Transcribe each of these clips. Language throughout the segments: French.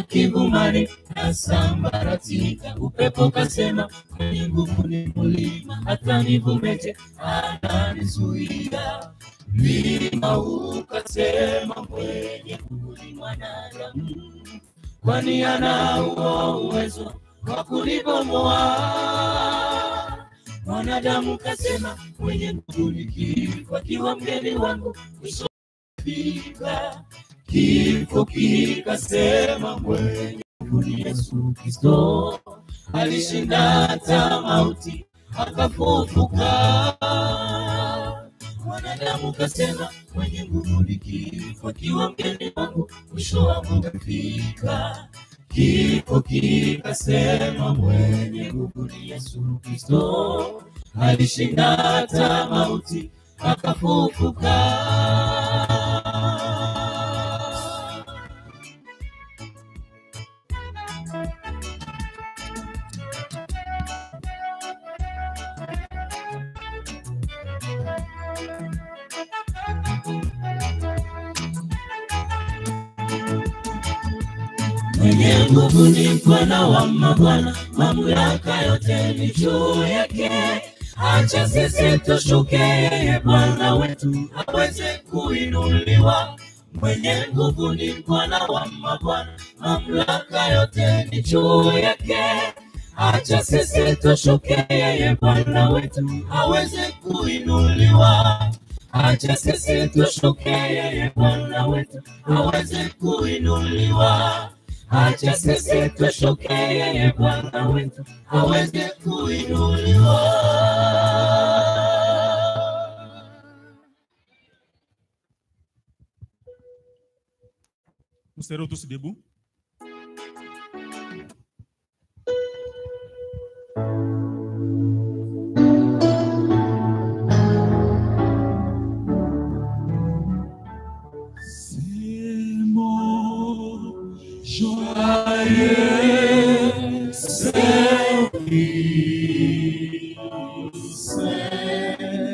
kivumani nasambaratika, upepo kasema mwenye nguvu ni mlima, hata nivumeje ananizuia. Mlima ukasema mwenye nguvu ni mwanadamu, kwani anao uwezo wa kunibomoa. Mwanadamu kasema mwenye nguvu ni kifo, akiwa mgeni wangu mwisho fika. Kifo kikasema mwenye nguvu ni Yesu Kristo, alishinda hata mauti akafufuka. Mwanadamu kasema mwenye nguvu ni kifo, akiwa mgeni wangu mwisho wangu umefika. Kifo kikasema mwenye nguvu ni Yesu Kristo, alishinda hata mauti akafufuka. Mwenye nguvu ni Bwana wa mabwana, mamlaka yote ni juu yake. Acha sisi tushuke, yeye Bwana wetu aweze kuinuliwa. Mwenye nguvu ni Bwana wa mabwana, mamlaka yote ni juu yake. Acha sisi tushuke, yeye Bwana wetu aweze kuinuliwa. Acha sisi tushuke, yeye Bwana wetu aweze kuinuliwa. Acha sisi tushuke, yeye Bwana wetu aweze kuinuliwa. Nous serons tous debout. C'est mon joyeux service, c'est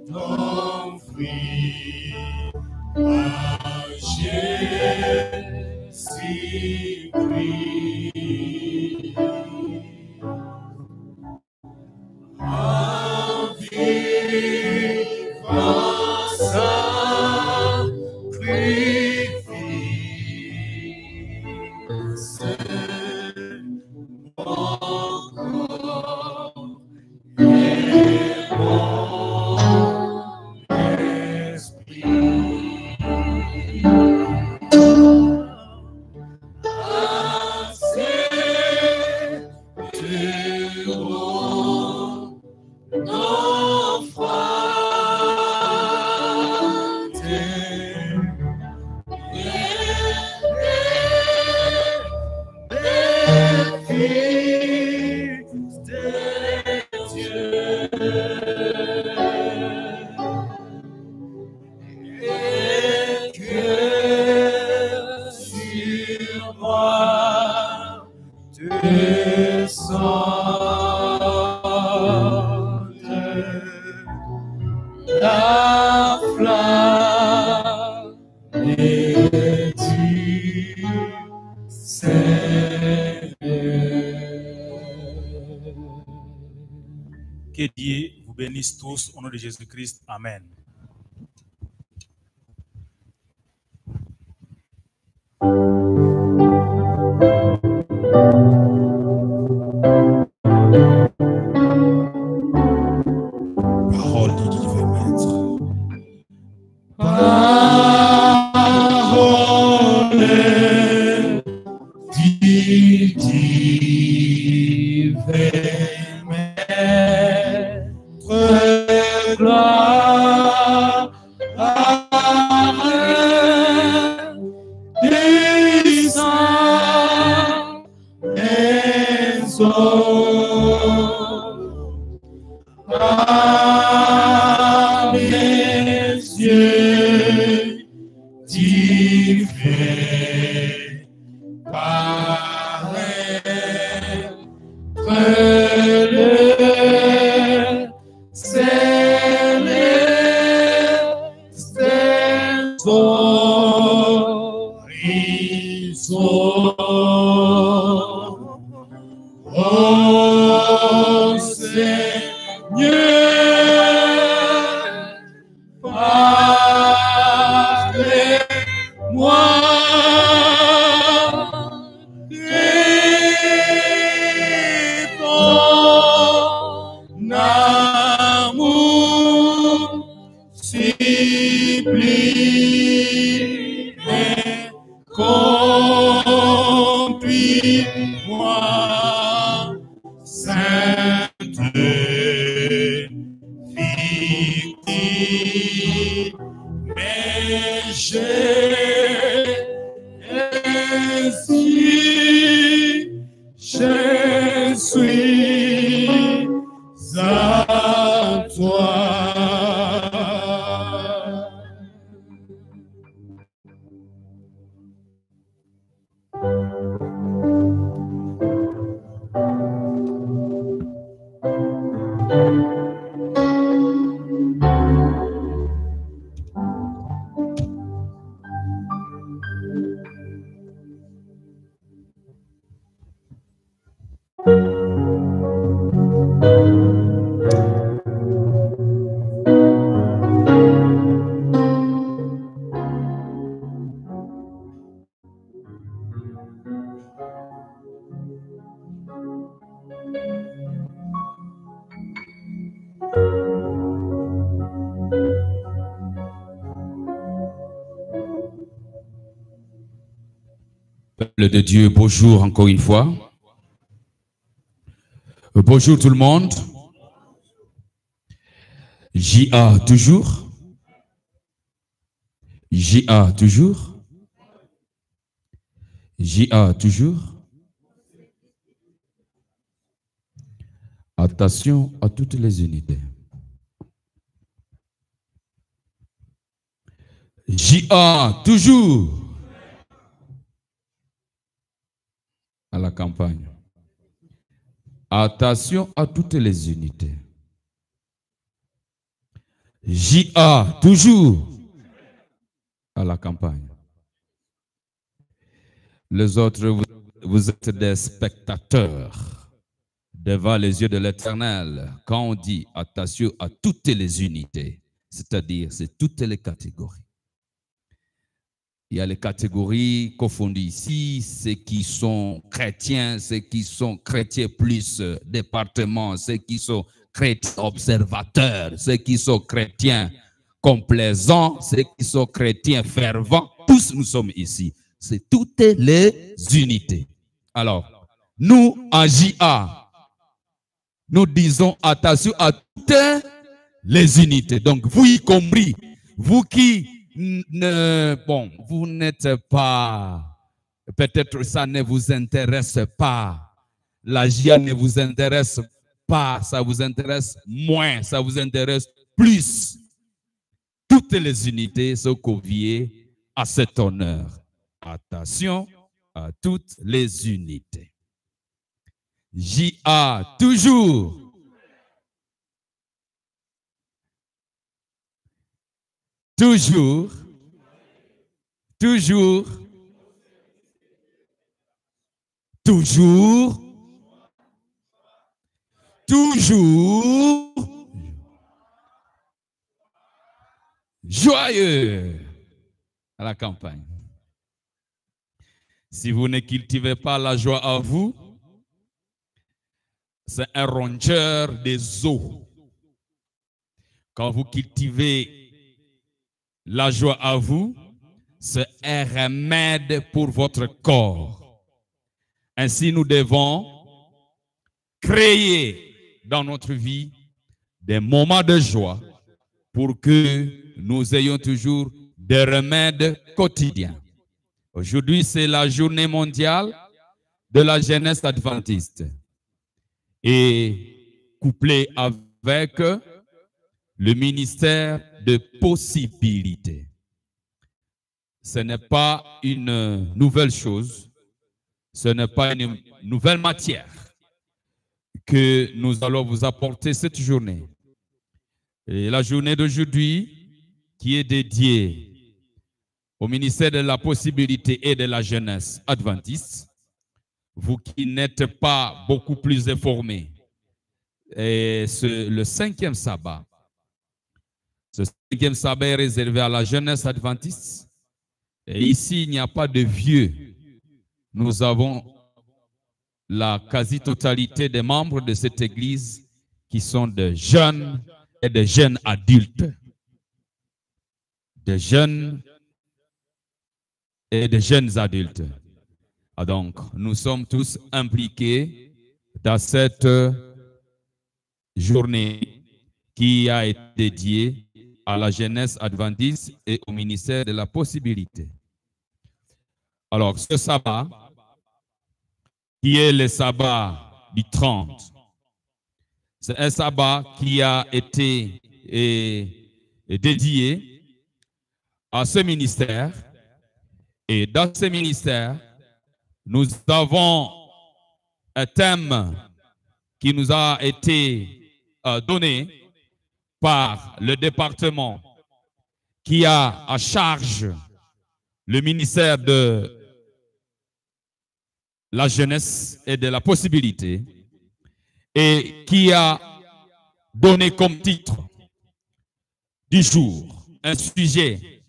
ton fruit à Jésus-Christ. En vivant sacrifice, mon corps et mon esprit. Accepteront nos offrandes et fils de Dieu. Et que sur moi descende la flamme du Seigneur. Que Dieu vous bénisse tous au nom de Jésus-Christ. Amen. Parole du divin maître. Parole du divin maître, gloire des saints et à mes yeux divins paraître le céleste horizon. Oh Seigneur, parlez-moi de ton amour, supplie et conduis-moi, Sainte victime, mais je suis à toi. Peuple de Dieu, bonjour encore une fois. Bonjour tout le monde. J.A. toujours. J.A. toujours. J.A. toujours. Attention à toutes les unités. J.A. toujours. À la campagne. Attention à toutes les unités. J.A. toujours. À la campagne. Les autres, vous êtes des spectateurs devant les yeux de l'Éternel. Quand on dit attention à toutes les unités, c'est-à-dire c'est toutes les catégories. Il y a les catégories confondues ici, ceux qui sont chrétiens, ceux qui sont chrétiens plus département, ceux qui sont chrétiens observateurs, ceux qui sont chrétiens complaisants, ceux qui sont chrétiens fervents. Tous nous sommes ici. C'est toutes les unités. Alors, nous en JA, nous disons attention à toutes les unités. Donc, vous y compris, vous qui vous n'êtes pas, peut-être ça ne vous intéresse pas, la JA ne vous intéresse pas, ça vous intéresse moins, ça vous intéresse plus. Toutes les unités sont conviées à cet honneur. Attention à toutes les unités. JA toujours. Toujours, toujours, toujours, toujours, joyeux à la campagne. Si vous ne cultivez pas la joie à vous, c'est un rongeur des os. Quand vous cultivez la joie à vous, c'est un remède pour votre corps. Ainsi, nous devons créer dans notre vie des moments de joie pour que nous ayons toujours des remèdes quotidiens. Aujourd'hui, c'est la journée mondiale de la jeunesse adventiste. Et couplé avec le ministère de possibilités. Ce n'est pas une nouvelle chose, ce n'est pas une nouvelle matière que nous allons vous apporter cette journée. Et la journée d'aujourd'hui qui est dédiée au ministère de la possibilité et de la jeunesse adventiste, vous qui n'êtes pas beaucoup plus informés, et le 5e sabbat, ce 5e sabbat est réservé à la jeunesse adventiste. Et ici, il n'y a pas de vieux. Nous avons la quasi-totalité des membres de cette église qui sont de jeunes et de jeunes adultes. De jeunes et de jeunes adultes. Ah donc, nous sommes tous impliqués dans cette journée qui a été dédiée à la jeunesse adventiste et au ministère de la possibilité. Alors, ce sabbat, qui est le sabbat du 30, c'est un sabbat qui a été dédié à ce ministère. Et dans ce ministère, nous avons un thème qui nous a été donné par le département qui a à charge le ministère de la jeunesse et de la possibilité et qui a donné comme titre du jour un sujet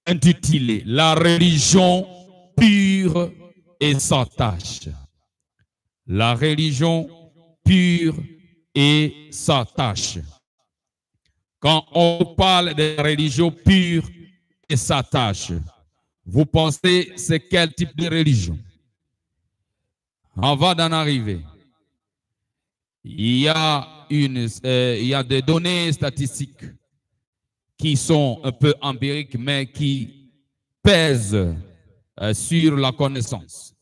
intitulé « La religion pure et sans tache ». La religion pure et sans tache. Quand on parle de religion pure et sans tache, vous pensez c'est quel type de religion? Avant d'en arriver, il y a des données statistiques qui sont un peu empiriques, mais qui pèsent sur la connaissance.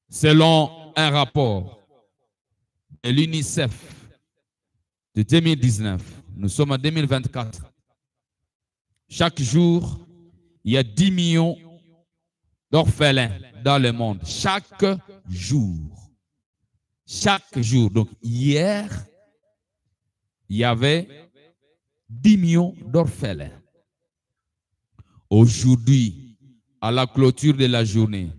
Selon un rapport de l'UNICEF de 2019, nous sommes en 2024. Chaque jour, il y a 10 millions d'orphelins dans le monde. Chaque jour. Chaque jour. Donc hier, il y avait 10 millions d'orphelins. Aujourd'hui, à la clôture de la journée,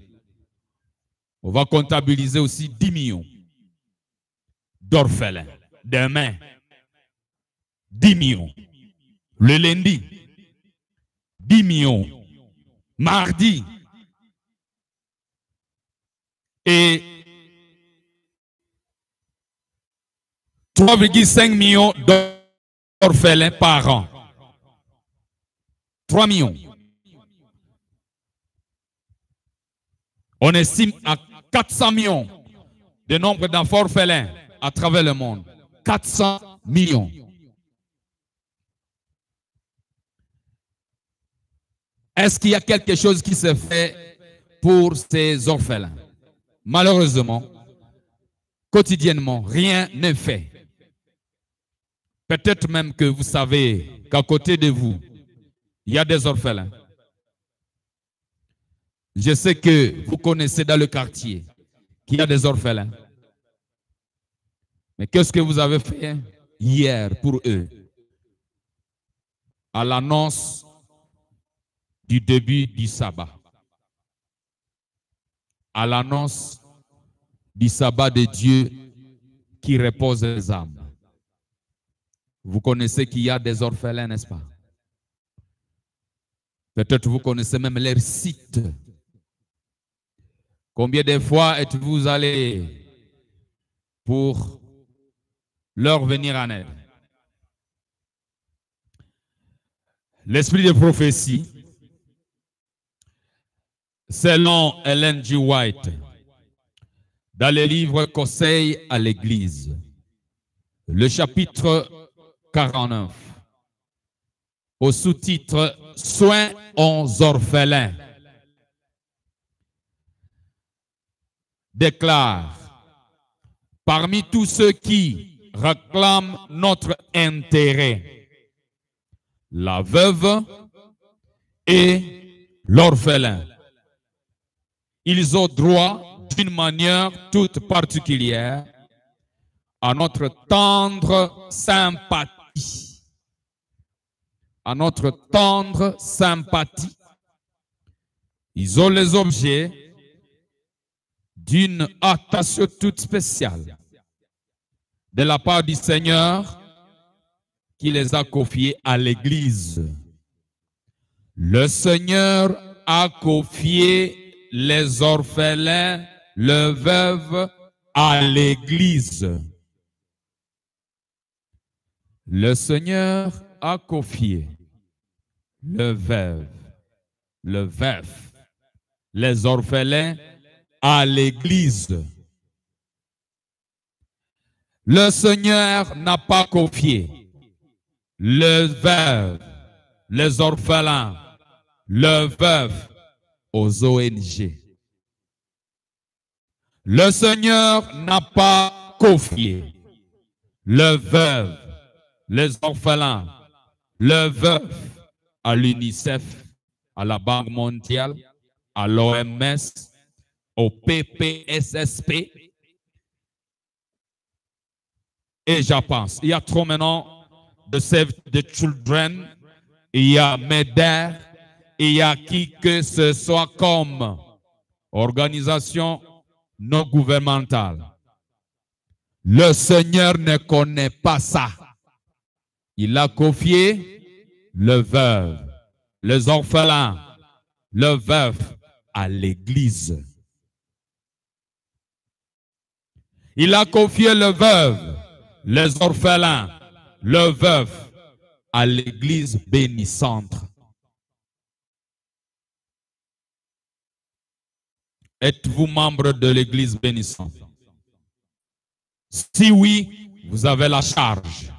on va comptabiliser aussi 10 millions d'orphelins. Demain, 10 millions. Le lundi, 10 millions. Mardi, et 3,5 millions d'orphelins par an. 3 millions. On estime à 400 millions de nombre d'enfants orphelins à travers le monde. 400 millions. Est-ce qu'il y a quelque chose qui se fait pour ces orphelins? Malheureusement, quotidiennement, rien n'est fait. Peut-être même que vous savez qu'à côté de vous, il y a des orphelins. Je sais que vous connaissez dans le quartier qu'il y a des orphelins. Mais qu'est-ce que vous avez fait hier pour eux? À l'annonce du début du sabbat. À l'annonce du sabbat de Dieu qui repose les âmes. Vous connaissez qu'il y a des orphelins, n'est-ce pas? Peut-être vous connaissez même leur site. Combien de fois êtes-vous allé pour leur venir en aide? L'esprit de prophétie, selon Ellen G. White, dans le livre Conseil à l'Église, le chapitre 49, au sous-titre Soins aux orphelins, déclare: parmi tous ceux qui réclament notre intérêt, la veuve et l'orphelin, ils ont droit d'une manière toute particulière à notre tendre sympathie, à notre tendre sympathie. Ils ont les objets d'une attention toute spéciale de la part du Seigneur qui les a confiés à l'Église. Le Seigneur a confié les orphelins, les veuves à l'Église. Le Seigneur a confié le veuf, les orphelins à l'Église. Le Seigneur n'a pas confié le veuve, les orphelins, le veuf aux ONG. Le Seigneur n'a pas confié le veuve, les orphelins, le veuf à l'UNICEF, à la Banque mondiale, à l'OMS, au PPSSP. Et j'en pense, il y a trop maintenant de Save the Children, il y a MEDER, il y a qui que ce soit comme organisation non gouvernementale. Le Seigneur ne connaît pas ça. Il a confié le veuve, les orphelins, le veuf à l'Église. Il a confié le veuve, les orphelins, le veuf à l'Église bénissantre. Êtes-vous membre de l'Église bénissante? Si oui, vous avez la charge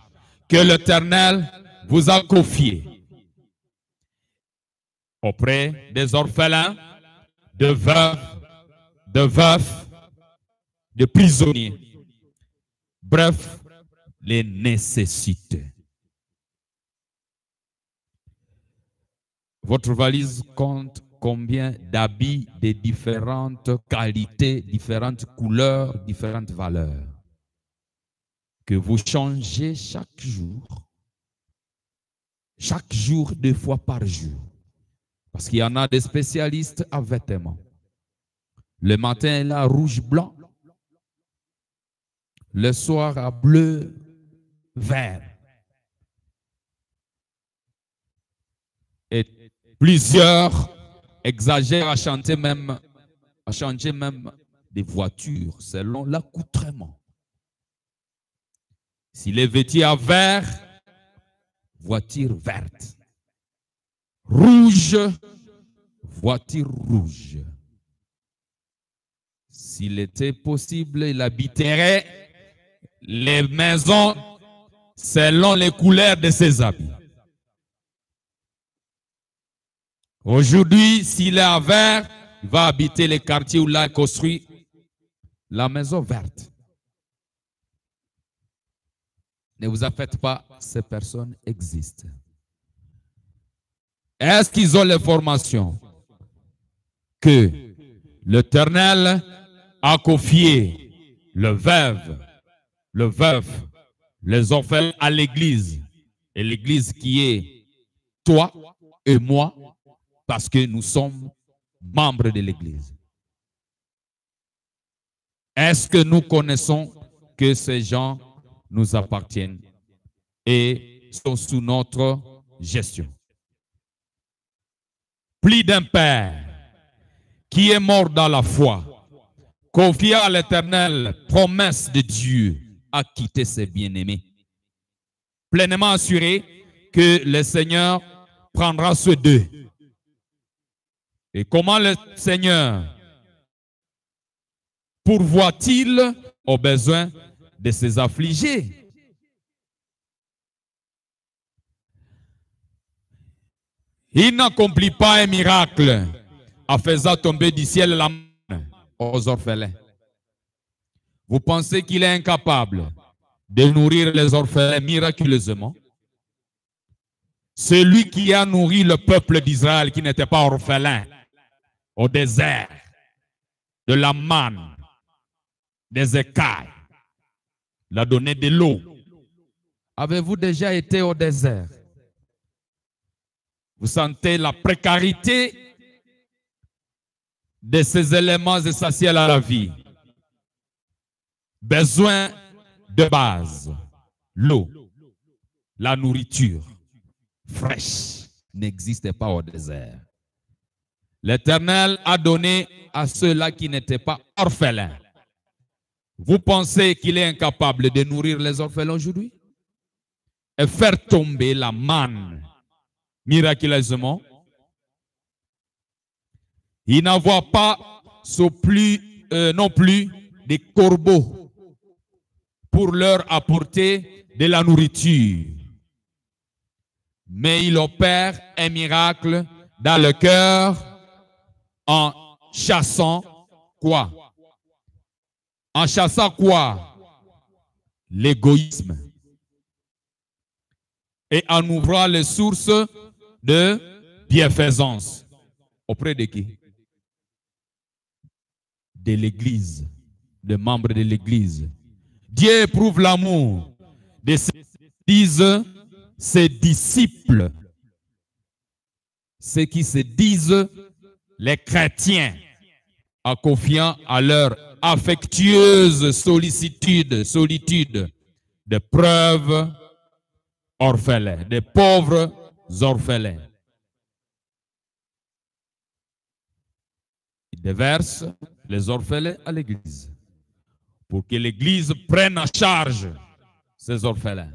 que l'Éternel vous a confiée auprès des orphelins, de veuves, de veufs, de prisonniers. Bref, les nécessités. Votre valise compte combien d'habits de différentes qualités, différentes couleurs, différentes valeurs que vous changez chaque jour 2 fois par jour. Parce qu'il y en a des spécialistes à vêtements. Le matin, il a rouge blanc. Le soir, à bleu vert. Et plusieurs exagèrent à changer même des voitures selon l'accoutrement. S'il est vêtu à vert, voiture verte. Rouge, voiture rouge. S'il était possible, il habiterait les maisons selon les couleurs de ses habits. Aujourd'hui, s'il est à vert, il va habiter les quartiers où il a construit la maison verte. Ne vous en faites pas, ces personnes existent. Est-ce qu'ils ont l'information que l'Éternel a confié le veuve, le veuf, les orphelins à l'Église, et l'Église qui est toi et moi, parce que nous sommes membres de l'Église. Est-ce que nous connaissons que ces gens nous appartiennent et sont sous notre gestion? Plus d'un père qui est mort dans la foi, confié à l'Éternel, promesse de Dieu, a quitté ses bien-aimés, pleinement assuré que le Seigneur prendra soin d'eux. Et comment le Seigneur pourvoit-il aux besoins de ses affligés? Il n'accomplit pas un miracle en faisant tomber du ciel la main aux orphelins. Vous pensez qu'il est incapable de nourrir les orphelins miraculeusement? Celui qui a nourri le peuple d'Israël qui n'était pas orphelin au désert, de la manne, des écailles, l'a donné de l'eau. Avez-vous déjà été au désert? Vous sentez la précarité de ces éléments essentiels à la vie. Besoin de base, l'eau, la nourriture fraîche n'existait pas au désert. L'Éternel a donné à ceux-là qui n'étaient pas orphelins. Vous pensez qu'il est incapable de nourrir les orphelins aujourd'hui? Et faire tomber la manne miraculeusement? Il n'envoie pas non plus des corbeaux pour leur apporter de la nourriture. Mais il opère un miracle dans le cœur en chassant quoi? En chassant quoi? L'égoïsme. Et en ouvrant les sources de bienfaisance. Auprès de qui? De l'Église, des membres de l'Église. Dieu éprouve l'amour de ses disciples, ceux qui se disent les chrétiens, en confiant à leur affectueuse solitude de preuves orphelins, des pauvres orphelins. Il déverse les orphelins à l'Église pour que l'Église prenne en charge ces orphelins.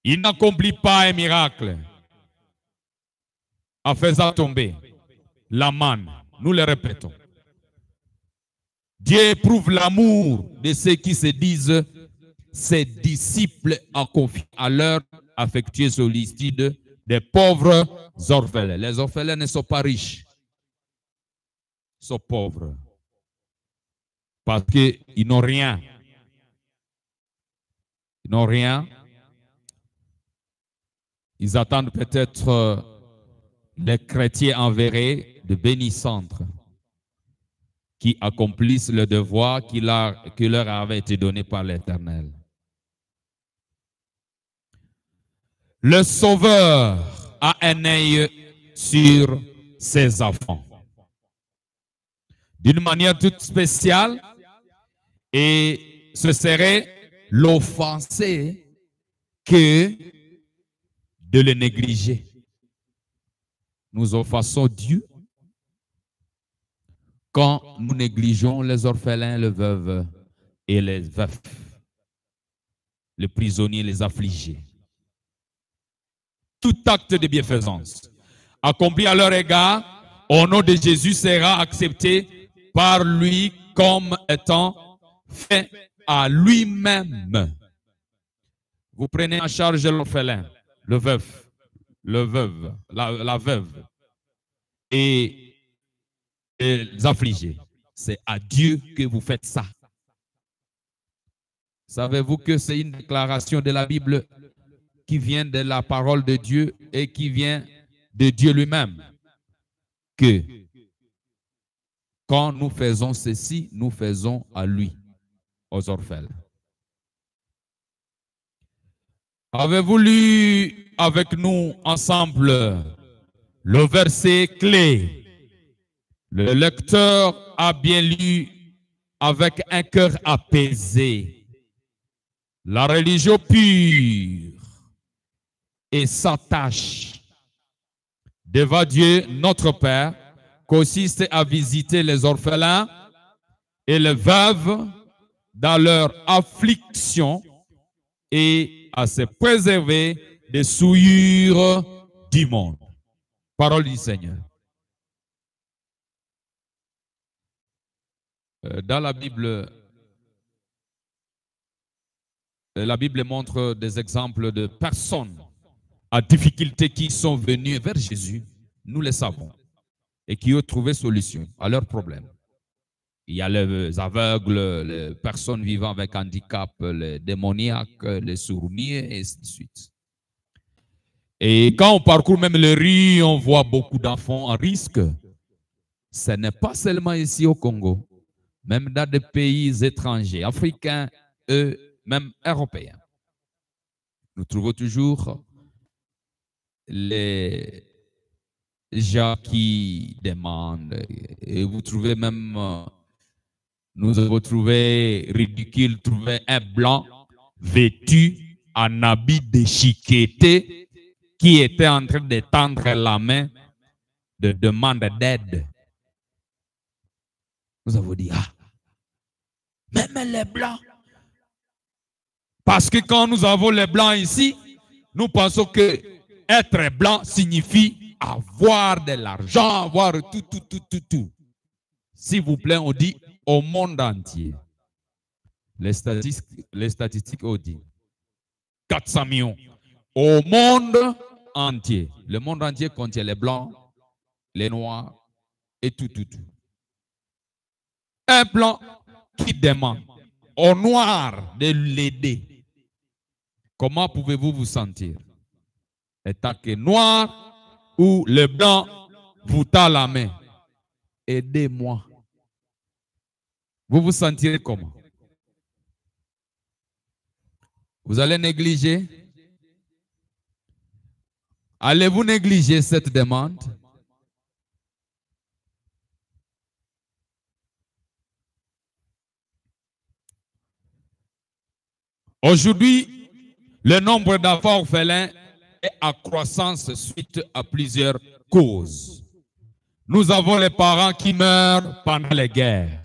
Il n'accomplit pas un miracle en faisant tomber la manne. Nous le répétons. Dieu éprouve l'amour de ceux qui se disent ses disciples en confiant à leur affectueux sollicitude des pauvres orphelins. Les orphelins ne sont pas riches. Ils sont pauvres. Parce qu'ils n'ont rien. Ils n'ont rien. Ils attendent peut-être les chrétiens enverrés de bénicentres qui accomplissent le devoir qui leur avait été donné par l'Éternel. Le Sauveur a un œil sur ses enfants. D'une manière toute spéciale, et ce serait l'offenser que de le négliger. Nous offensons Dieu quand nous négligeons les orphelins, les veuves et les veufs, les prisonniers, les affligés. Tout acte de bienfaisance accompli à leur égard au nom de Jésus sera accepté par lui comme étant fait à lui-même. Vous prenez en charge l'orphelin, le veuf, la veuve et les affligés. C'est à Dieu que vous faites ça. Savez-vous que c'est une déclaration de la Bible qui vient de la parole de Dieu et qui vient de Dieu lui-même? Que quand nous faisons ceci, nous faisons à lui, aux orphelins. Avez-vous lu avec nous ensemble le verset clé? Le lecteur a bien lu avec un cœur apaisé. La religion pure et sans tache devant Dieu notre Père consiste à visiter les orphelins et les veuves dans leur affliction et à se préserver des souillures du monde. Parole du Seigneur. Dans la Bible montre des exemples de personnes à difficulté qui sont venues vers Jésus, nous le savons, et qui ont trouvé solution à leurs problèmes. Il y a les aveugles, les personnes vivant avec handicap, les démoniaques, les sourds-muets, et ainsi de suite. Et quand on parcourt même les rues, on voit beaucoup d'enfants en risque. Ce n'est pas seulement ici au Congo, même dans des pays étrangers, africains, même européens. Nous trouvons toujours les gens qui demandent, et vous trouvez même, nous avons trouvé ridicule, trouver un blanc vêtu en habit déchiqueté qui était en train de tendre la main de demande d'aide. Nous avons dit, ah, même les blancs. Parce que quand nous avons les blancs ici, nous pensons que être blanc signifie avoir de l'argent, avoir tout. S'il vous plaît, on dit au monde entier. Les statistiques ont dit 400 millions. Au monde entier. Le monde entier contient les blancs, les noirs et tout. Un blanc qui demande au noir de l'aider. Comment pouvez-vous vous sentir? Étant que noir ou le blanc vous tend la main. Aidez-moi. Vous vous sentirez comment? Vous allez négliger? Allez-vous négliger cette demande? Aujourd'hui, le nombre d'enfants orphelins est en croissance suite à plusieurs causes. Nous avons les parents qui meurent pendant les guerres.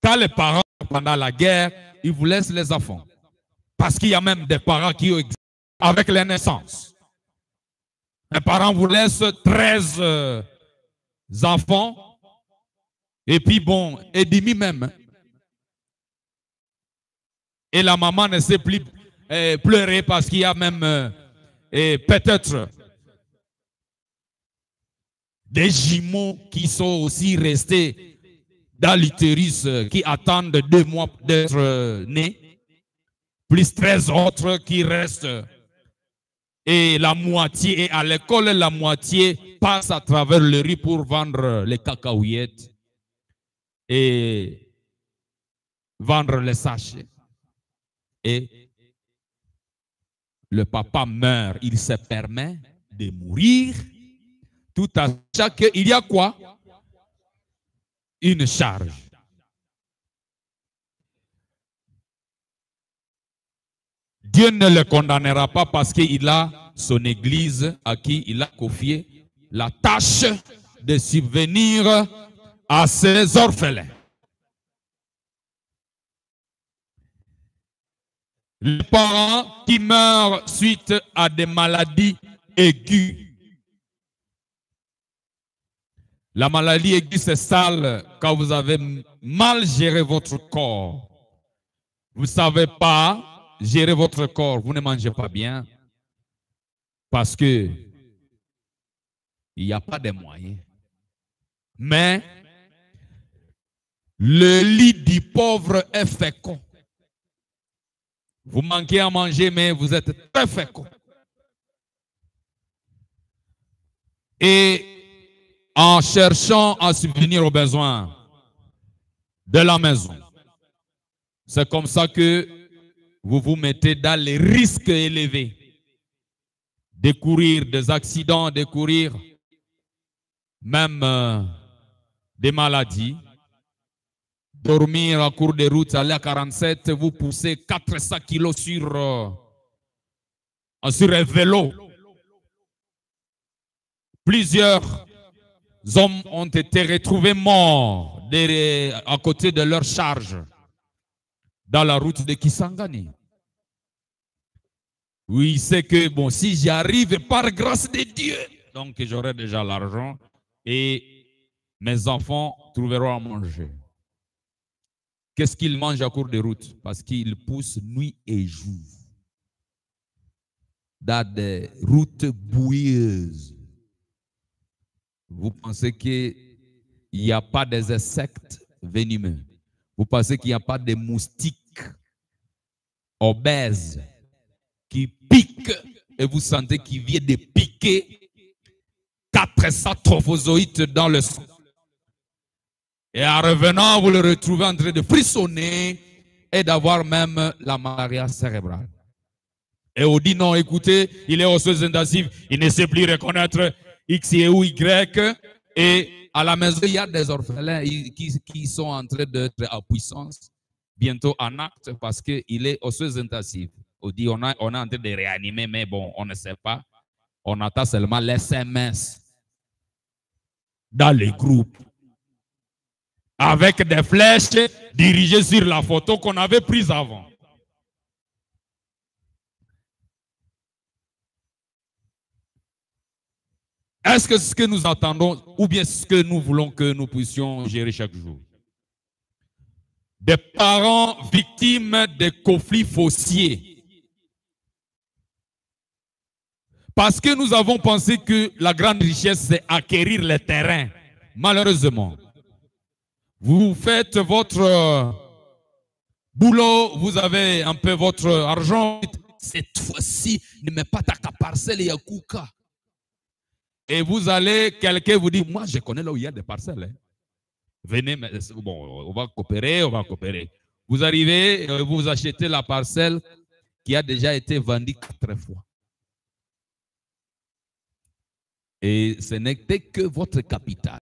Quand les parents meurent pendant la guerre, ils vous laissent les enfants. Parce qu'il y a même des parents qui existent avec les naissances. Les parents vous laissent 13 enfants et puis bon, et demi même. Et la maman ne sait plus pleurer parce qu'il y a même peut-être des jumeaux qui sont aussi restés dans l'utérus qui attendent 2 mois d'être nés, plus 13 autres qui restent. Et la moitié est à l'école, la moitié passe à travers le riz pour vendre les cacahuètes et vendre les sachets. Et le papa meurt, il se permet de mourir tout à chaque... Il y a quoi? Une charge. Dieu ne le condamnera pas parce qu'il a son église à qui il a confié la tâche de subvenir à ses orphelins. Les parents qui meurent suite à des maladies aiguës. La maladie aiguë, c'est sale quand vous avez mal géré votre corps. Vous ne savez pas gérer votre corps. Vous ne mangez pas bien parce que il n'y a pas de moyens. Mais le lit du pauvre est fécond. Vous manquez à manger, mais vous êtes très fécond. Et en cherchant à subvenir aux besoins de la maison, c'est comme ça que vous vous mettez dans les risques élevés de courir des accidents, de courir même des maladies. Dormir en cours de route, aller à 47, vous poussez 400 kilos sur un vélo. Plusieurs hommes ont été retrouvés morts à côté de leur charge dans la route de Kisangani. Oui, c'est que bon, si j'y arrive par grâce de Dieu, donc j'aurai déjà l'argent et mes enfants trouveront à manger. Qu'est-ce qu'ils mangent à court de route? Parce qu'ils poussent nuit et jour dans des routes boueuses. Vous pensez qu'il n'y a pas des insectes venimeux. Vous pensez qu'il n'y a pas de moustiques obèses qui piquent et vous sentez qu'ils viennent de piquer 400 trophozoïdes dans le sang. Et en revenant, vous le retrouvez en train de frissonner et d'avoir même la malaria cérébrale. Et on dit non, écoutez, il est osseuse intensive, il ne sait plus reconnaître X et ou Y. Et à la maison, il y a des orphelins qui sont en train d'être à puissance, bientôt en acte, parce qu'il est osseuse intensive. On dit on est en train de réanimer, mais bon, on ne sait pas. On attend seulement les SMS dans les groupes, avec des flèches dirigées sur la photo qu'on avait prise avant. Est-ce que ce que nous attendons, ou bien ce que nous voulons que nous puissions gérer chaque jour? Des parents victimes de conflits fonciers. Parce que nous avons pensé que la grande richesse, c'est acquérir les terrains. Malheureusement, vous faites votre boulot, vous avez un peu votre argent. Cette fois-ci, ne mets pas ta parcelle et Yakuka. Et vous allez, quelqu'un vous dit, moi je connais là où il y a des parcelles. Hein. Venez, bon, on va coopérer, on va coopérer. Vous arrivez, vous achetez la parcelle qui a déjà été vendue 4 fois. Et ce n'était que votre capital.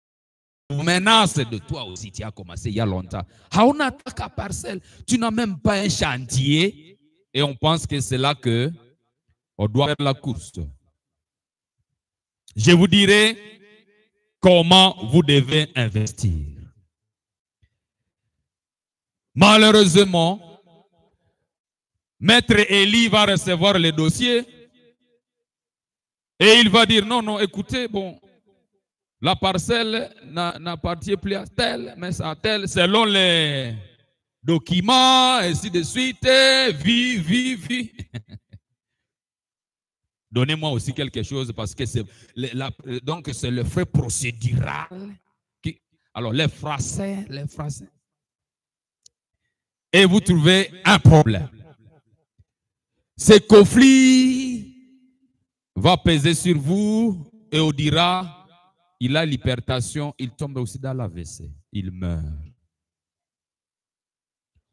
Vous menacez de toi aussi, tu as commencé il y a longtemps. On a ta parcelle, tu n'as même pas un chantier. Et on pense que c'est là que on doit faire la course. Je vous dirai comment vous devez investir. Malheureusement, Maître Élie va recevoir le dossier et il va dire non, non, écoutez, bon, la parcelle n'appartient plus à tel, mais à tel, selon les documents, et ainsi de suite, vie. Donnez-moi aussi quelque chose parce que c'est donc c'est le fait procédural. Alors les Français. Et vous trouvez un problème. Ce conflit va peser sur vous et on dira, il a l'hypertension, il tombe aussi dans l'AVC, il meurt.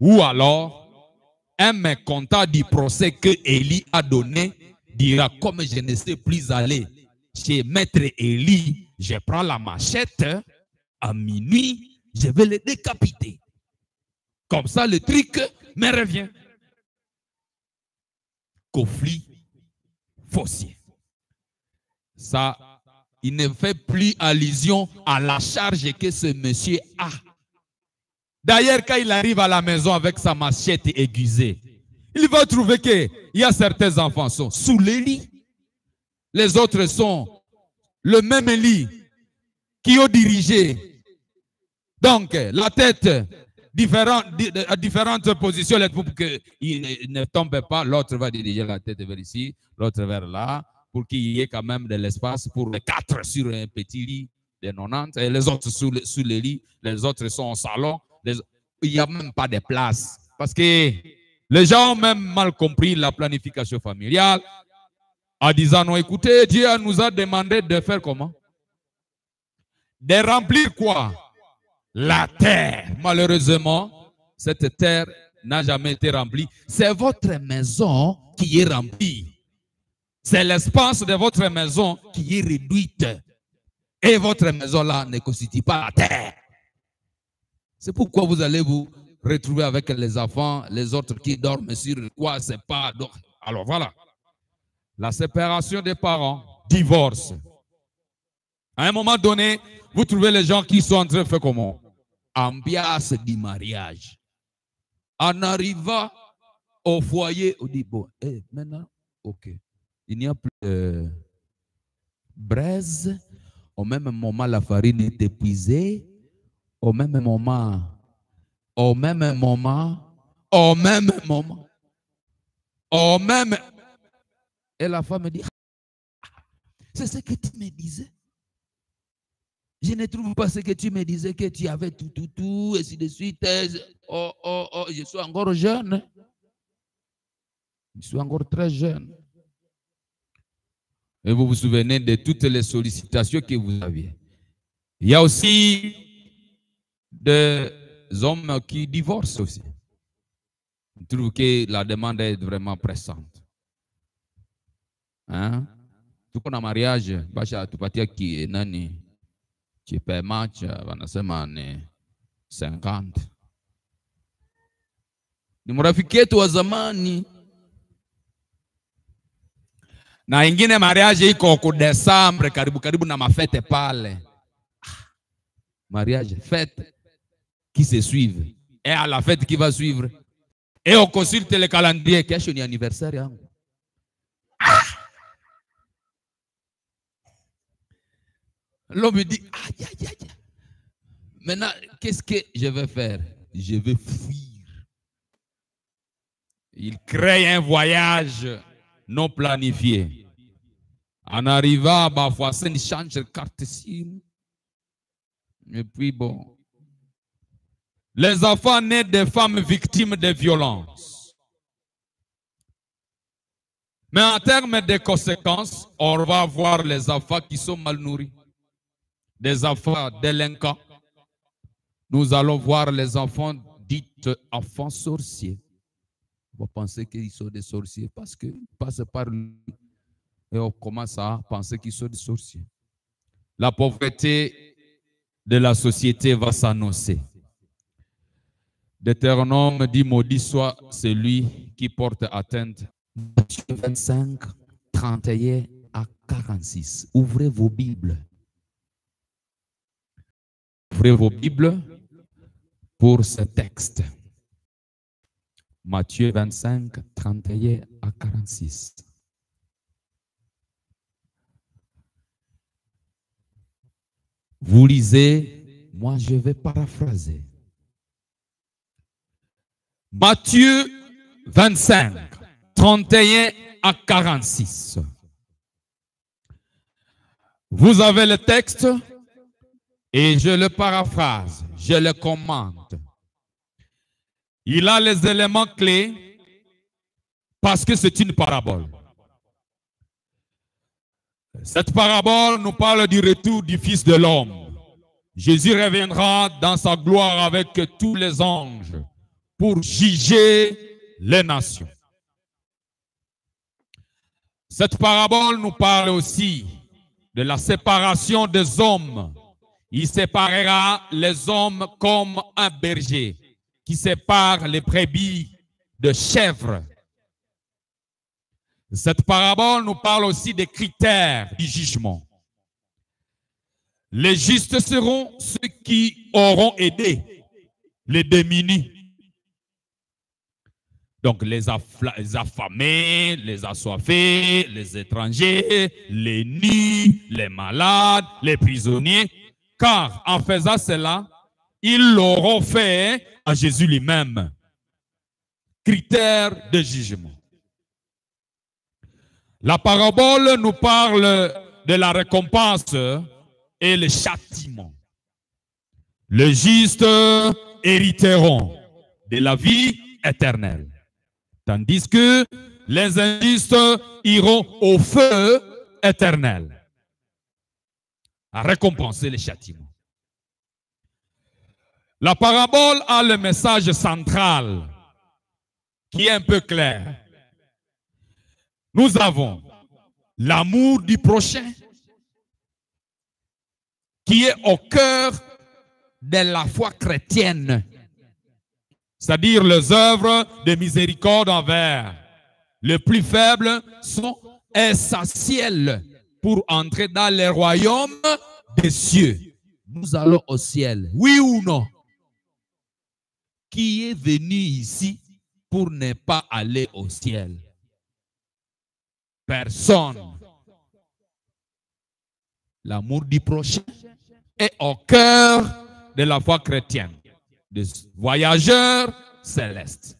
Ou alors, un mécontent du procès que Élie a donné dira, comme je ne sais plus aller chez Maître Élie, je prends la machette, à minuit, je vais le décapiter. Comme ça, le truc me revient. Conflit foncier. Ça, il ne fait plus allusion à la charge que ce monsieur a. D'ailleurs, quand il arrive à la maison avec sa machette aiguisée, il va trouver qu'il y a certains enfants qui sont sous les lits. Les autres sont le même lit qui ont dirigé. Donc, la tête à différentes positions pour qu'il ne tombe pas. L'autre va diriger la tête vers ici, l'autre vers là, pour qu'il y ait quand même de l'espace pour les 4 sur un petit lit de 90. Et les autres sous les lits, les autres sont au salon. Il n'y a même pas de place. Parce que les gens ont même mal compris la planification familiale en disant, non, écoutez, Dieu nous a demandé de faire comment? De remplir quoi? La terre. Malheureusement, cette terre n'a jamais été remplie. C'est votre maison qui est remplie. C'est l'espace de votre maison qui est réduite. Et votre maison là ne constitue pas la terre. C'est pourquoi vous allez vous retrouver avec les enfants, les autres qui dorment sur quoi, c'est pas. Alors voilà. La séparation des parents, divorce. À un moment donné, vous trouvez les gens qui sont en train de faire comment? Ambiance du mariage. En arrivant au foyer, on dit, bon, maintenant, ok. Il n'y a plus de braise. Au même moment, la farine est épuisée. Au même moment. Et la femme dit, c'est ce que tu me disais. Je ne trouve pas ce que tu me disais, que tu avais tout, et ainsi de suite. Je suis encore jeune. Je suis encore très jeune. Et vous vous souvenez de toutes les sollicitations que vous aviez. Il y a aussi des hommes qui divorcent aussi. Je trouve que la demande est vraiment pressante. Hein? Tout qu'on a mariage, basha tupatia ki nani qui paie match wanasema ni 50. Ni mrafiki yetu wa zamani. Na ingine mariage iko ku Desembre karibu na mafete pale. Mariage, fête qui se suivent. Et à la fête qui va suivre. Et on consulte le calendrier. Qu'est-ce que c'est anniversaire? L'homme me dit, aïe, aïe, aïe. Maintenant, qu'est-ce que je vais faire? Je vais fuir. Il crée un voyage non planifié. En arrivant à Bafouassé, il change de carte SIM. Et puis bon. Les enfants nés des femmes victimes de violences. Mais en termes de conséquences, on va voir les enfants qui sont mal nourris. Des enfants délinquants. Nous allons voir les enfants dits enfants sorciers. On va penser qu'ils sont des sorciers parce qu'ils passent par lui. Et on commence à penser qu'ils sont des sorciers. La pauvreté de la société va s'annoncer. Deutéronome dit, maudit soit celui qui porte atteinte. Matthieu 25, 31 à 46. Ouvrez vos Bibles. Ouvrez vos Bibles pour ce texte. Matthieu 25, 31 à 46. Vous lisez, moi je vais paraphraser. Matthieu 25, 31 à 46. Vous avez le texte et je le paraphrase, je le commente. Il a les éléments clés parce que c'est une parabole. Cette parabole nous parle du retour du Fils de l'homme. Jésus reviendra dans sa gloire avec tous les anges pour juger les nations. Cette parabole nous parle aussi de la séparation des hommes. Il séparera les hommes comme un berger qui sépare les brebis de chèvres. Cette parabole nous parle aussi des critères du jugement. Les justes seront ceux qui auront aidé les démunis. Donc les affamés, les assoiffés, les étrangers, les nus, les malades, les prisonniers. Car en faisant cela, ils l'auront fait à Jésus lui-même. Critères de jugement. La parabole nous parle de la récompense et le châtiment. Les justes hériteront de la vie éternelle, tandis que les injustes iront au feu éternel, à récompenser les châtiments. La parabole a le message central qui est un peu clair. Nous avons l'amour du prochain qui est au cœur de la foi chrétienne, c'est-à-dire les œuvres de miséricorde envers les plus faibles sont essentielles pour entrer dans le royaume des cieux. Nous allons au ciel, oui ou non? Qui est venu ici pour ne pas aller au ciel? Personne. L'amour du prochain est au cœur de la foi chrétienne, des voyageurs célestes.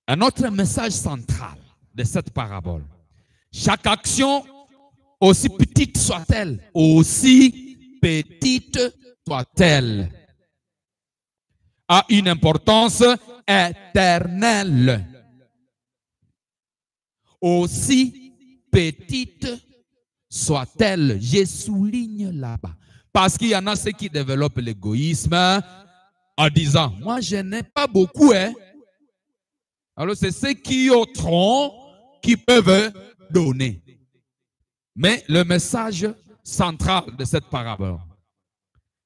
Un autre message central de cette parabole. Chaque action, aussi petite soit-elle, a une importance éternelle. Aussi petite soit-elle, je souligne là-bas. Parce qu'il y en a ceux qui développent l'égoïsme en disant, moi je n'ai pas beaucoup. Alors c'est ceux qui ôteront qui peuvent donner. Mais le message central de cette parabole,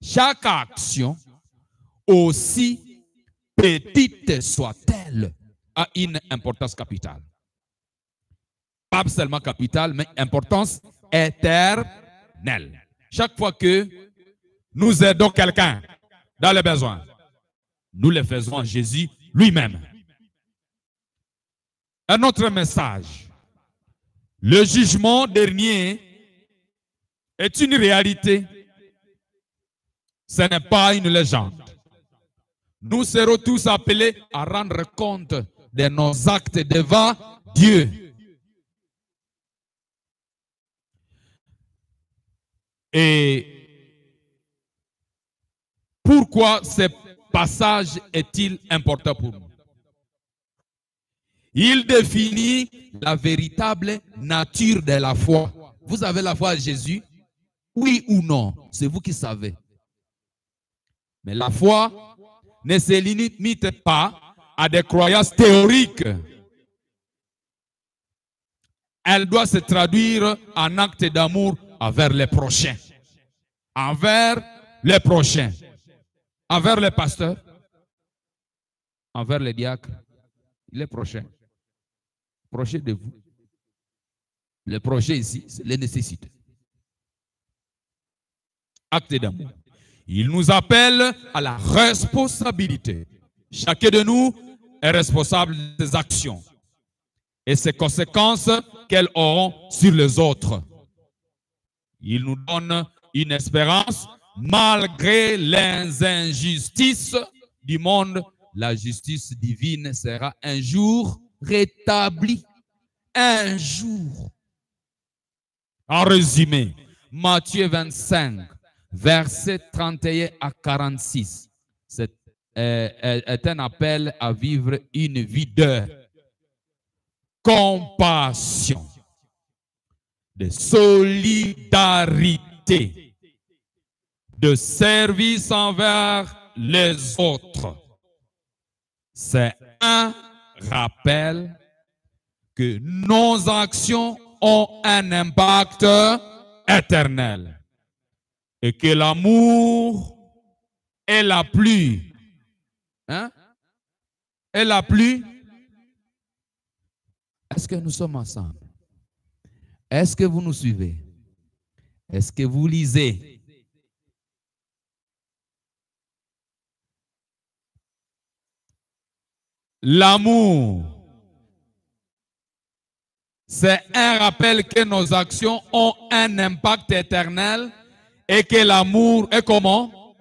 chaque action, aussi petite soit-elle, a une importance capitale. Pas seulement capitale, mais importance éternelle. Chaque fois que nous aidons quelqu'un dans les besoins, nous le faisons à Jésus lui-même. Un autre message. Le jugement dernier est une réalité. Ce n'est pas une légende. Nous serons tous appelés à rendre compte de nos actes devant Dieu. Et pourquoi ce passage est-il important pour nous? Il définit la véritable nature de la foi. Vous avez la foi à Jésus? Oui ou non? C'est vous qui savez. Mais la foi ne se limite pas à des croyances théoriques. Elle doit se traduire en actes d'amour envers les prochains. Envers les prochains. Envers les pasteurs. Envers les diacres. Les prochains. Prochains de vous. Les prochains ici, c'est les nécessités. Acte d'amour. Il nous appelle à la responsabilité. Chacun de nous est responsable des actions et ses conséquences qu'elles auront sur les autres. Il nous donne une espérance malgré les injustices du monde. La justice divine sera un jour rétablie. Un jour. En résumé, Matthieu 25, versets 31 à 46. C'est un appel à vivre une vie de compassion, de solidarité, de service envers les autres. C'est un rappel que nos actions ont un impact éternel et que l'amour est la pluie. Est la pluie. Est-ce que nous sommes ensemble? Est-ce que vous nous suivez? Est-ce que vous lisez? L'amour, c'est un rappel que nos actions ont un impact éternel et que l'amour est comment?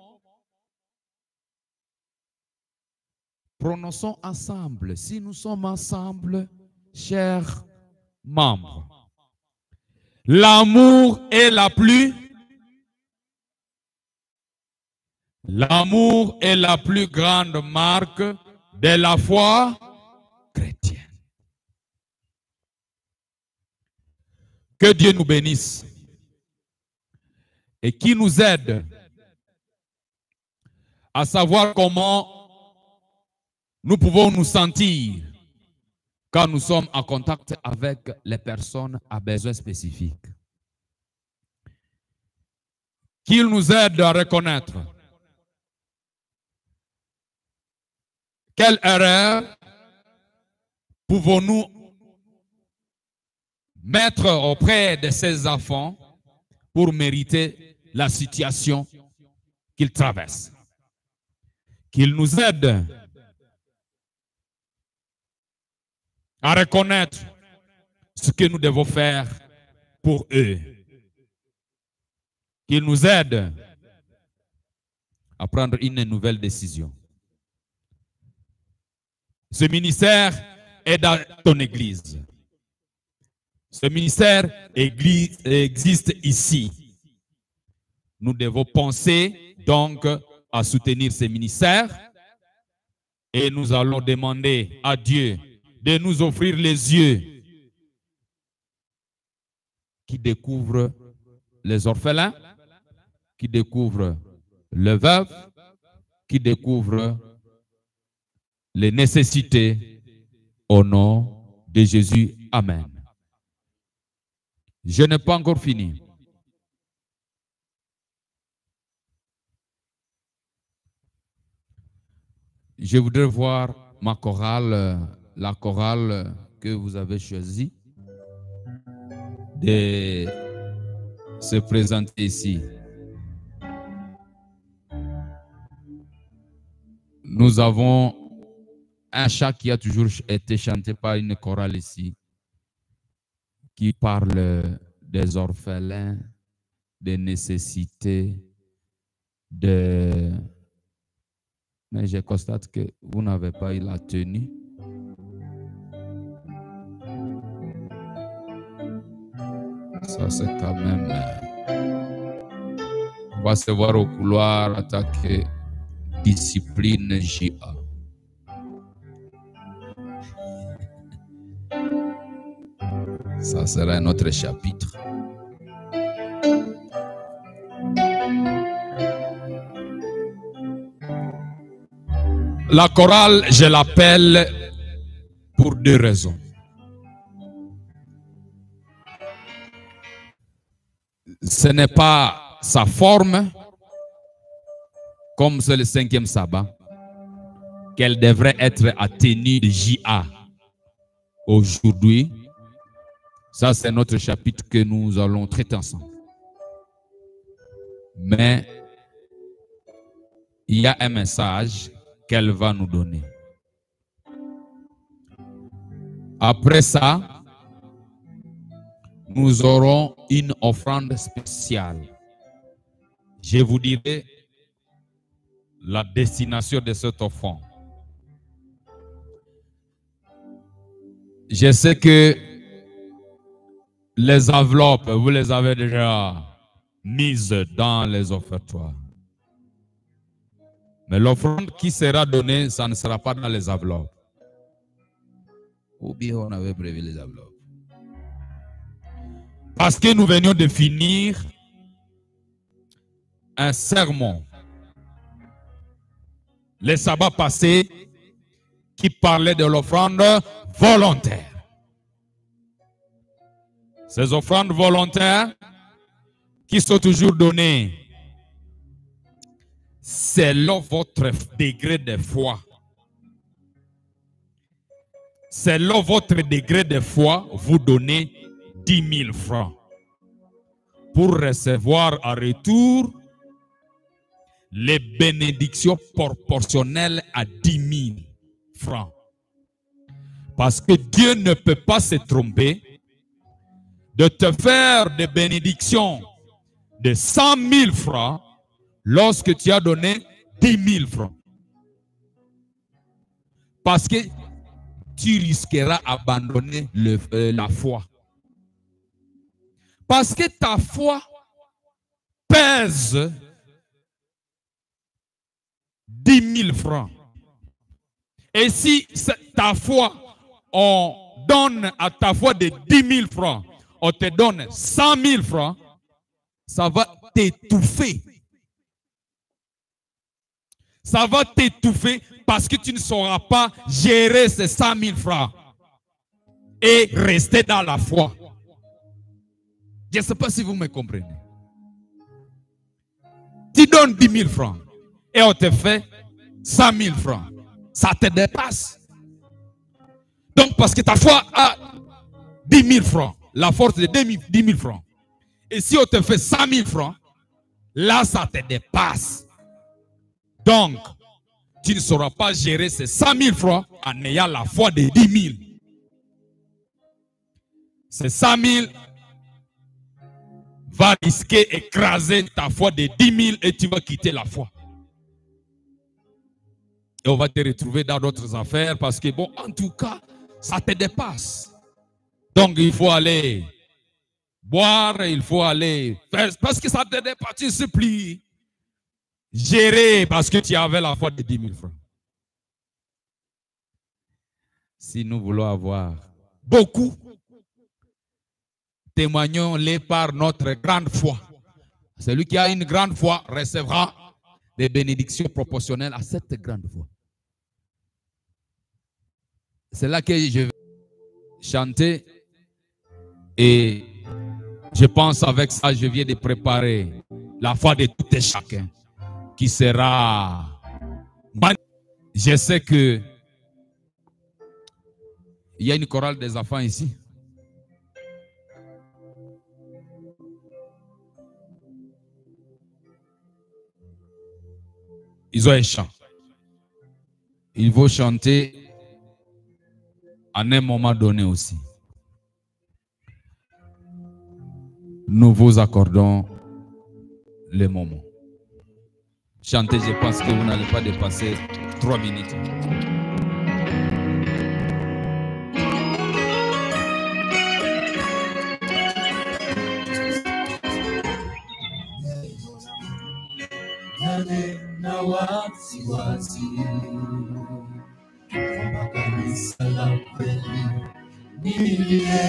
Prononçons ensemble. Si nous sommes ensemble, chers membres. L'amour est la plus. L'amour est la plus grande marque de la foi chrétienne. Que Dieu nous bénisse et qui nous aide à savoir comment nous pouvons nous sentir quand nous sommes en contact avec les personnes à besoins spécifiques. Qu'il nous aide à reconnaître quelle erreur pouvons-nous mettre auprès de ces enfants pour mériter la situation qu'ils traversent. Qu'il nous aide à reconnaître ce que nous devons faire pour eux. Qu'il nous aide à prendre une nouvelle décision. Ce ministère est dans ton église. Ce ministère existe ici. Nous devons penser donc à soutenir ce ministère et nous allons demander à Dieu de nous offrir les yeux qui découvrent les orphelins, qui découvrent les veuves, qui découvrent les nécessités au nom de Jésus. Amen. Je n'ai pas encore fini. Je voudrais voir ma chorale, la chorale que vous avez choisie de se présenter ici. Nous avons un chant qui a toujours été chanté par une chorale ici, qui parle des orphelins, des nécessités, mais je constate que vous n'avez pas eu la tenue. Ça, c'est quand même... On va se voir au couloir attaquer discipline JA. Ça sera un autre chapitre. La chorale, je l'appelle pour deux raisons. Ce n'est pas sa forme, comme c'est le 5e sabbat, qu'elle devrait être à tenue de JA aujourd'hui. Ça, c'est notre chapitre que nous allons traiter ensemble. Mais il y a un message qu'elle va nous donner. Après ça, nous aurons une offrande spéciale. Je vous dirai la destination de cette offrande. Je sais que les enveloppes, vous les avez déjà mises dans les offertoires. Mais l'offrande qui sera donnée, ça ne sera pas dans les enveloppes. Ou bien on avait prévu les enveloppes. Parce que nous venions de finir un sermon, le sabbat passé, qui parlait de l'offrande volontaire. Ces offrandes volontaires qui sont toujours données selon votre degré de foi. Selon votre degré de foi, vous donnez 10 000 francs pour recevoir en retour les bénédictions proportionnelles à 10 000 francs. Parce que Dieu ne peut pas se tromper de te faire des bénédictions de 100 000 francs lorsque tu as donné 10 000 francs. Parce que tu risqueras d'abandonner la foi. Parce que ta foi pèse 10 000 francs. Et si ta foi, on donne à ta foi de 10 000 francs, on te donne 100 000 francs, ça va t'étouffer. Ça va t'étouffer parce que tu ne sauras pas gérer ces 100 000 francs et rester dans la foi. Je ne sais pas si vous me comprenez. Tu donnes 10 000 francs et on te fait 100 000 francs. Ça te dépasse. Donc parce que ta foi a 10 000 francs, la force de 10 000 francs. Et si on te fait 100 000 francs, là ça te dépasse. Donc, tu ne sauras pas gérer ces 100 000 francs en ayant la foi de 10 000. Ces 100 000 va risquer d'écraser ta foi de 10 000 et tu vas quitter la foi. Et on va te retrouver dans d'autres affaires parce que, bon, en tout cas, ça te dépasse. Donc, il faut aller boire, il faut aller faire, parce que ça te dépasse, tu ne sais plus gérer parce que tu avais la foi de 10 000 francs. Si nous voulons avoir beaucoup, témoignons-les par notre grande foi. Celui qui a une grande foi recevra des bénédictions proportionnelles à cette grande foi. C'est là que je vais. chanter et je pense avec ça, je viens de préparer la foi de tout et chacun qui sera... Je sais que il y a une chorale des enfants ici. Ils ont un chant. Ils vont chanter à un moment donné aussi. Nous vous accordons le moment. Chantez, je pense que vous n'allez pas dépasser 3 minutes. Na wasiwasi kwamba kanisa la kweli ni lile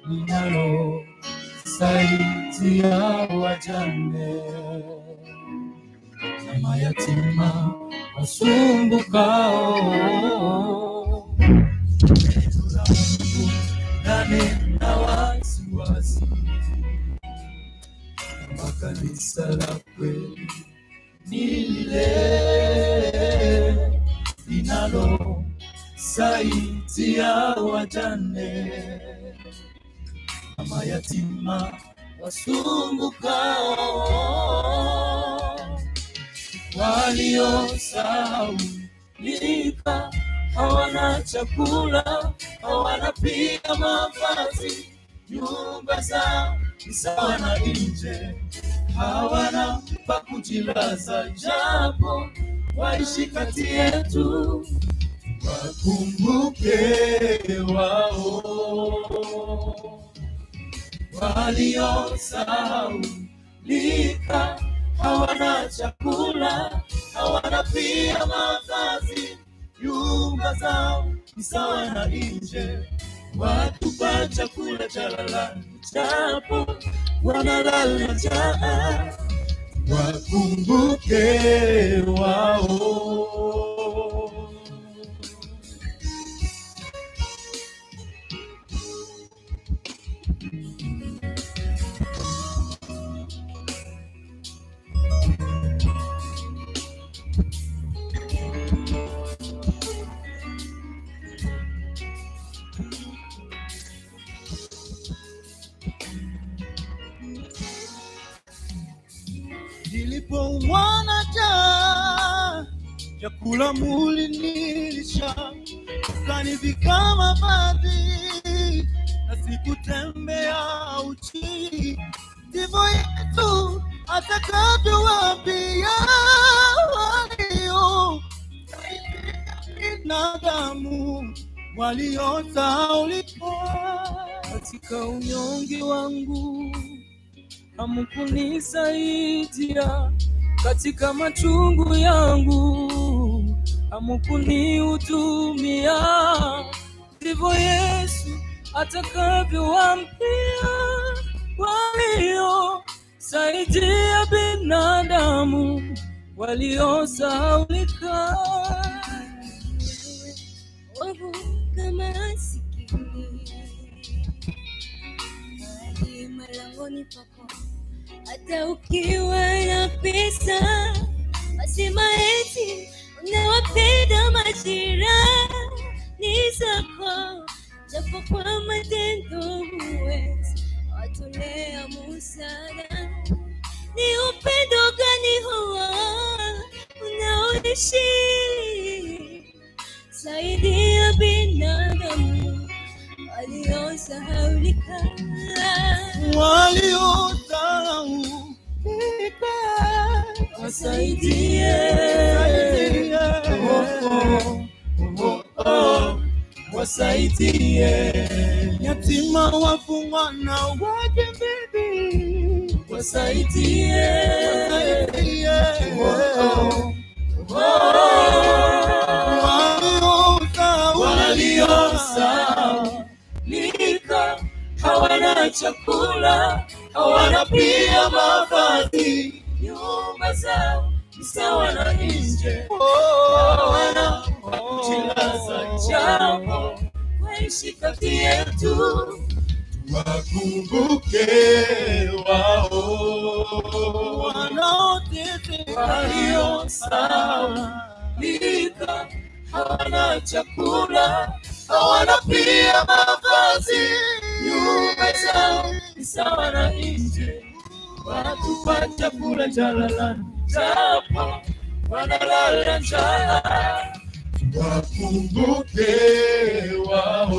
linalo saidia wajane na mayatima wasumbukao. Na wasiwasi kanisa la kweli ni lile linalo saidia wajane na mayatima wasumbukao, waliosahaulika, hawana chakula, hawana pia mavazi, nyumba zao ni sawa na nje, hawana pa kujilaza, japo waishi kati yetu. Wakumbuke wao waliosahaulika, hawana chakula, hawana pia mavazi, nyumba zao ni sawa na nje, watupa chakula cha lalani, japo wanalala njaa. Wakumbuke wao. Nilipoumwa njaa, chakula mulinilisha, ukanivika mavazi, na sikutembea uchi. Ndivyo Yesu atakavyowaambia walio binadamu waliosahaulika. Katika unyonge wangu hamkunisaidia, katika machungu yangu hamkunihudumia. Ndivyo Yesu atakavyowaambia waliosaidia binadamu waliosahaulika. Wavu kama sikini hadi malangoni pako, hata ukiwa na pesa wasema eti unawapenda majirani zako, japo kwa matendo huwezi watolea msaada. Ni upendo gani huo unaoishi saidia binadamu waliosahaulika? Wasaidie, wasaidie yatima, wafungwa na wajambazi, wasaidie, waliosahaulika, hawana chakula, hawana pia mavazi, nyumba zao sawa na nje. Wana jilaza japo waishi kati yetu, wakumbuke wao walio sahaulika, hawana chakula, hawana pia mavazi, nyumba zao ni sawa na nje. Wanatupa chakula jalalani, japo wanalala njaa. wakumbuke wao,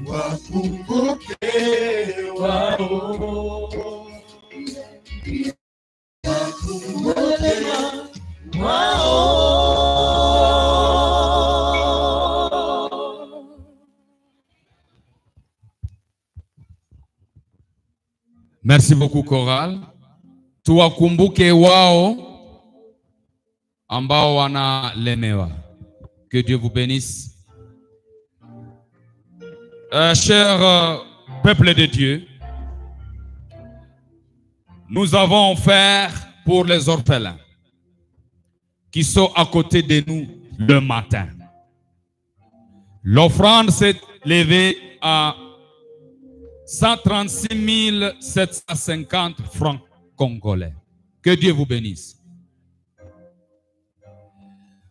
wakumbuke wao, Merci beaucoup, chorale. Tuwakumbuke wao ambao wanalemewa. Que Dieu vous bénisse. Cher peuple de Dieu, nous avons offert pour les orphelins qui sont à côté de nous le matin. L'offrande s'est levée à 136 750 francs congolais. Que Dieu vous bénisse.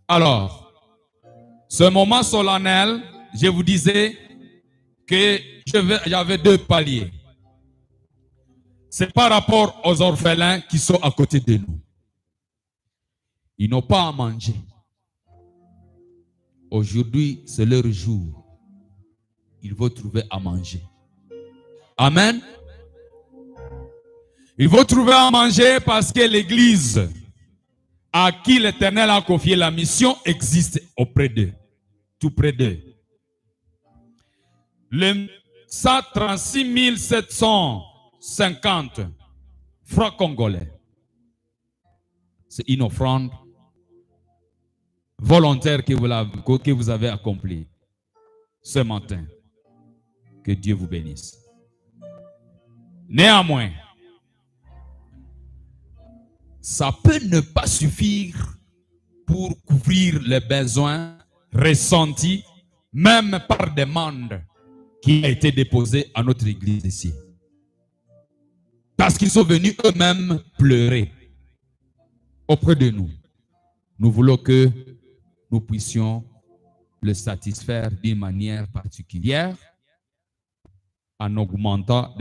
Alors, ce moment solennel, je vous disais que j'avais deux paliers. C'est par rapport aux orphelins qui sont à côté de nous. Ils n'ont pas à manger. Aujourd'hui, c'est leur jour. Ils vont trouver à manger. Amen. Ils vont trouver à manger parce que l'Église à qui l'Éternel a confié la mission existe auprès d'eux, tout près d'eux. Les 136 750 francs congolais, c'est une offrande volontaire que vous avez accomplie ce matin. Que Dieu vous bénisse. Néanmoins, ça peut ne pas suffire pour couvrir les besoins ressentis, même par demande qui a été déposée à notre église ici. Parce qu'ils sont venus eux-mêmes pleurer auprès de nous. Nous voulons que nous puissions le satisfaire d'une manière particulière en augmentant